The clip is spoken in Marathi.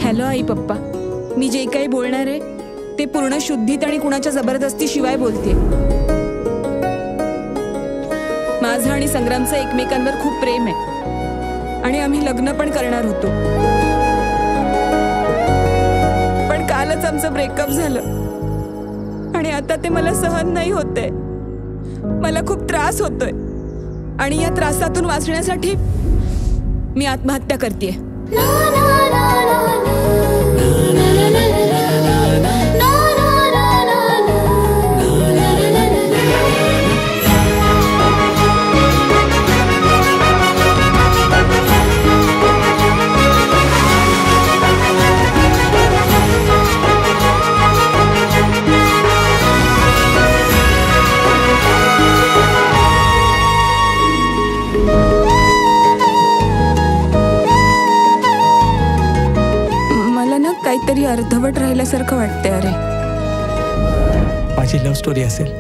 हॅलो आई पप्पा, मी जे काही बोलणार आहे ते पूर्ण शुद्धीत आणि कुणाच्या जबरदस्ती शिवाय बोलते. माझं आणि संग्रामचं एकमेकांवर खूप प्रेम आहे आणि आम्ही लग्न पण करणार होतो. पण कालच आमचं ब्रेकअप झालं आणि आता ते मला सहन नाही होते. मला खूप त्रास होतोय आणि या त्रासातून वाचण्यासाठी मी आत्महत्या करतेय. काहीतरी अर्धवट राहिल्यासारखं वाटतंय. अरे माझी लव्ह स्टोरी असेल.